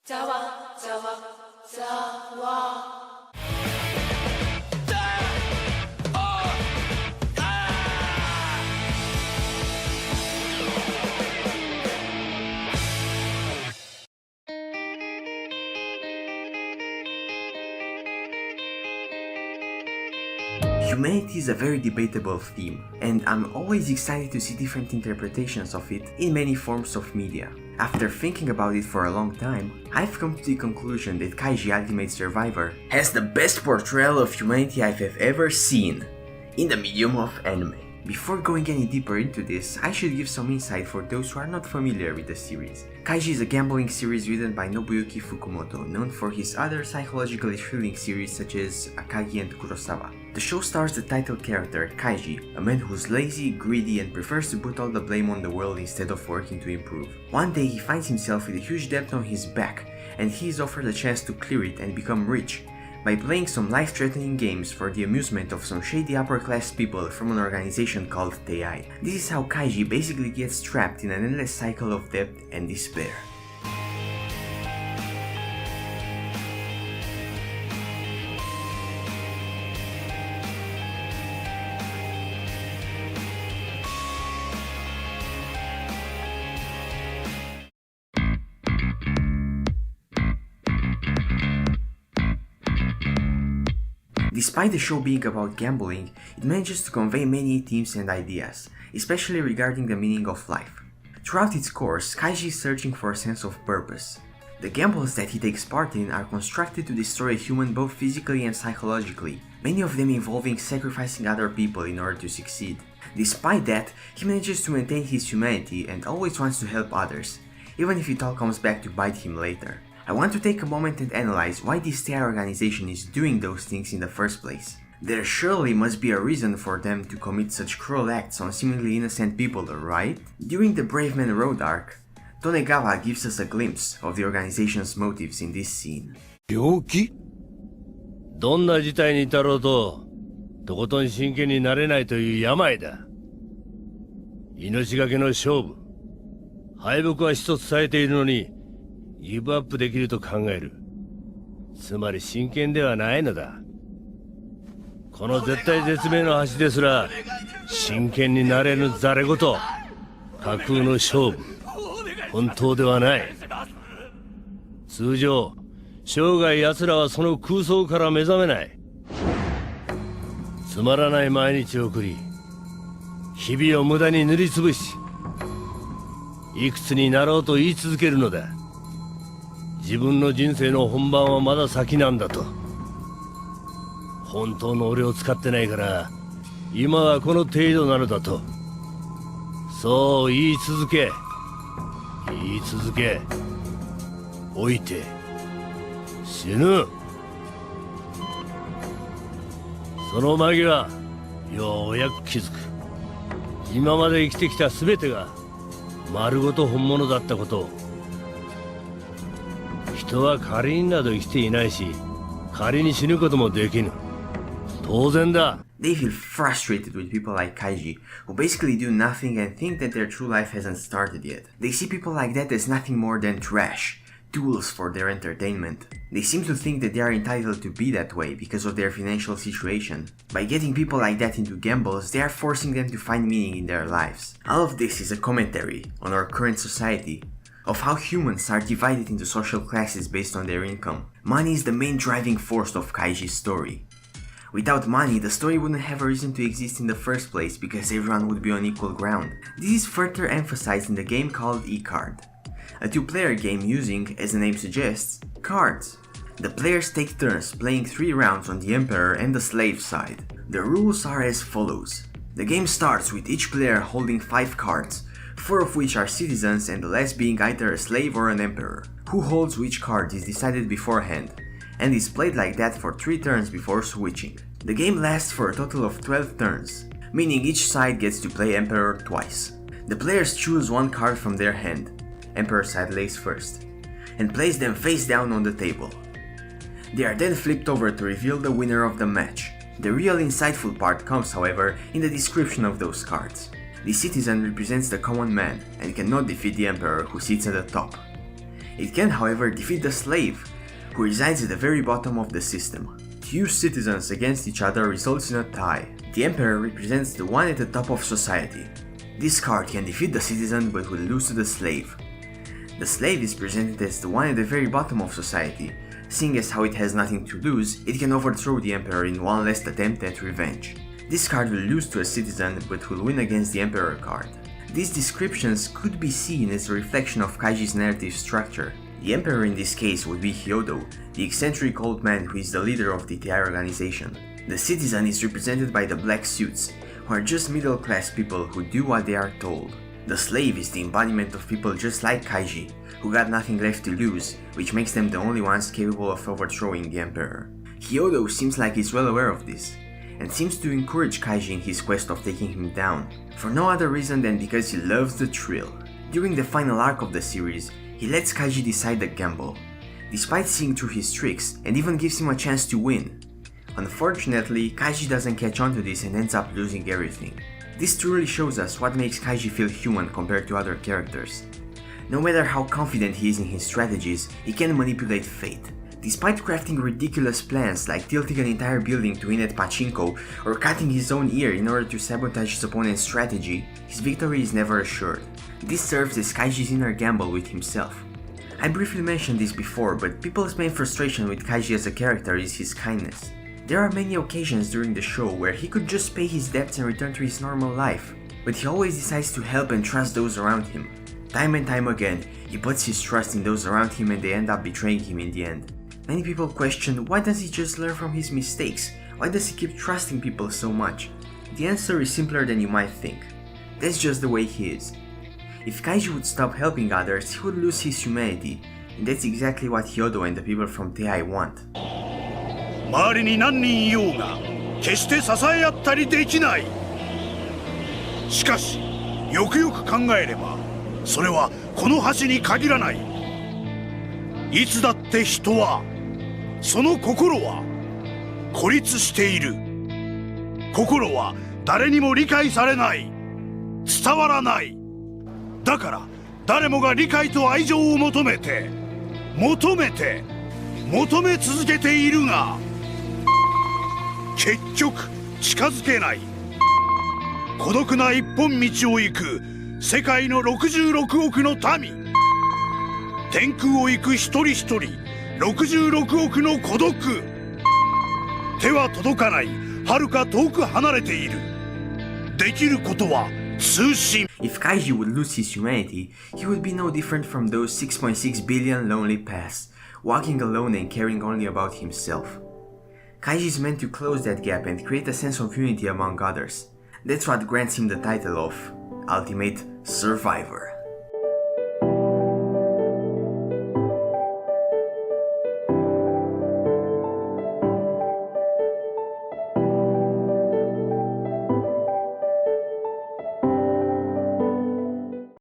ざわざわざわ Humanity is a very debatable theme, and I'm always excited to see different interpretations of it in many forms of media. After thinking about it for a long time, I've come to the conclusion that Kaiji Ultimate Survivor has the best portrayal of humanity I've ever seen in the medium of anime. Before going any deeper into this, I should give some insight for those who are not familiar with the series. Kaiji is a gambling series written by Nobuyuki Fukumoto, known for his other psychologically thrilling series such as Akagi and Kurosawa. The show stars the title character, Kaiji, a man who's lazy, greedy, and prefers to put all the blame on the world instead of working to improve. One day he finds himself with a huge debt on his back, and he is offered a chance to clear it and become rich by playing some life-threatening games for the amusement of some shady upper-class people from an organization called Tei. This is how Kaiji basically gets trapped in an endless cycle of debt and despair. Despite the show being about gambling, it manages to convey many themes and ideas, especially regarding the meaning of life. Throughout its course, Kaiji is searching for a sense of purpose. The gambles that he takes part in are constructed to destroy a human both physically and psychologically, many of them involving sacrificing other people in order to succeed. Despite that, he manages to maintain his humanity and always wants to help others, even if it all comes back to bite him later. I want to take a moment and analyze why this Tei organization is doing those things in the first place. There surely must be a reason for them to commit such cruel acts on seemingly innocent people, right? During the Brave Man Road arc, Tonegawa gives us a glimpse of the organization's motives in this scene. 病気？どんな事態に至ろうと、とことん真剣になれないという病だ。命がけの勝負。敗北は一つさえているのに、ギブアップできると考える。つまり真剣ではないのだ。この絶対絶命の橋ですら真剣になれぬざれ言、架空の勝負、本当ではない。通常生涯奴らはその空想から目覚めない。つまらない毎日を送り、日々を無駄に塗りつぶし、いくつになろうと言い続けるのだ。自分の人生の本番はまだ先なんだと。本当の俺を使ってないから今はこの程度なのだと。そう言い続け老いて死ぬ。その間際ようやく気づく。今まで生きてきた全てが丸ごと本物だったことを。人は仮になど生きていないし、仮に死ぬこともできぬ。当然だ。They feel frustrated with people like Kaiji, who basically do nothing and think that their true life hasn't started yet. They see people like that as nothing more than trash, tools for their entertainment. They seem to think that they are entitled to be that way because of their financial situation. By getting people like that into gambles, they are forcing them to find meaning in their lives. All of this is a commentary on our current society, of how humans are divided into social classes based on their income. Money is the main driving force of Kaiji's story. Without money, the story wouldn't have a reason to exist in the first place because everyone would be on equal ground. This is further emphasized in the game called E-Card, a two-player game using, as the name suggests, cards. The players take turns playing 3 rounds on the Emperor and the Slave side. The rules are as follows. The game starts with each player holding 5 cards, 4 of which are citizens and the last being either a slave or an emperor. Who holds which card is decided beforehand, and is played like that for 3 turns before switching. The game lasts for a total of 12 turns, meaning each side gets to play Emperor twice. The players choose 1 card from their hand, Emperor side lays first, and place them face down on the table. They are then flipped over to reveal the winner of the match. The real insightful part comes, however, in the description of those cards. The citizen represents the common man and cannot defeat the emperor who sits at the top. It can, however, defeat the slave, who resides at the very bottom of the system. Two citizens against each other results in a tie. The Emperor represents the one at the top of society. This card can defeat the citizen but will lose to the slave. The slave is presented as the one at the very bottom of society. Seeing as how it has nothing to lose, it can overthrow the Emperor in one last attempt at revenge. This card will lose to a citizen but will win against the Emperor card. These descriptions could be seen as a reflection of Kaiji's narrative structure. The Emperor in this case would be Hyodo, the eccentric old man who is the leader of the TI organization. The citizen is represented by the black suits, who are just middle class people who do what they are told. The slave is the embodiment of people just like Kaiji, who got nothing left to lose, which makes them the only ones capable of overthrowing the Emperor. Hyodo seems like he's well aware of this, and seems to encourage Kaiji in his quest of taking him down, for no other reason than because he loves the thrill. During the final arc of the series, he lets Kaiji decide the gamble, despite seeing through his tricks, and even gives him a chance to win. Unfortunately, Kaiji doesn't catch on to this and ends up losing everything. This truly shows us what makes Kaiji feel human compared to other characters. No matter how confident he is in his strategies, he can manipulate fate. Despite crafting ridiculous plans like tilting an entire building to win at pachinko or cutting his own ear in order to sabotage his opponent's strategy, his victory is never assured. This serves as Kaiji's inner gamble with himself. I briefly mentioned this before, but people's main frustration with Kaiji as a character is his kindness. There are many occasions during the show where he could just pay his debts and return to his normal life, but he always decides to help and trust those around him. Time and time again, he puts his trust in those around him and they end up betraying him in the end. Many people question, why does he just learn from his mistakes? Why does he keep trusting people so much? The answer is simpler than you might think. That's just the way he is. If Kaiji would stop helping others, he would lose his humanity, and that's exactly what Hyodo and the people from TI want. 周りに何人いようが決して支え合ったりできない。しかしよくよく考えればそれはこの橋に限らない。いつだって人はその心は孤立している。心は誰にも理解されない。伝わらない。だから誰もが理解と愛情を求め続けているが結局近づけない。孤独な一本道を行く世界の66億の民。天空を行く一人一人66億の孤独。手は届かない、遥か遠く離れている。できることは通信。 If Kaiji would lose his humanity, he would be no different from those 6.6 billion lonely paths, walking alone and caring only about himself. Kaiji is meant to close that gap and create a sense of unity among others. That's what grants him the title of Ultimate Survivor.